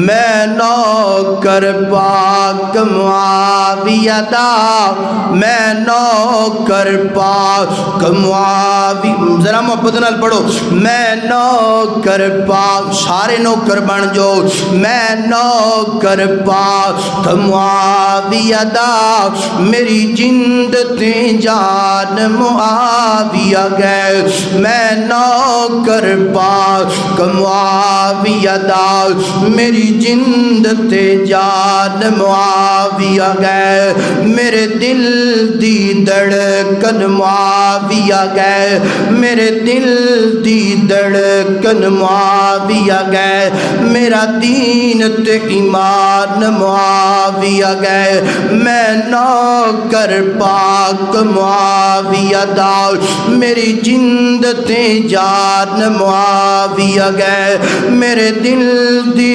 میں نوکر پاک معاویہ دا، میں نوکر پاک معاویہ، ذرا محبت نال پڑھو، میں نوکر پاک، سارے نوکر بن جاؤ، میں نوکر پاک معاویہ دا، میری جند تے جان معاویہ گئے، میں نوکر پاک معاویہ دا، میری جند تے جان معاویہ گئے، میرے دل دی دھڑکن معاویہ گئے، میرے دل دی دھڑکن معاویہ گئے، میرا دین تے ایمان معاویہ گئے، میں نوکر پاک معاویہ دا، میری جند تے جان معاویہ گئے، میرے دل دی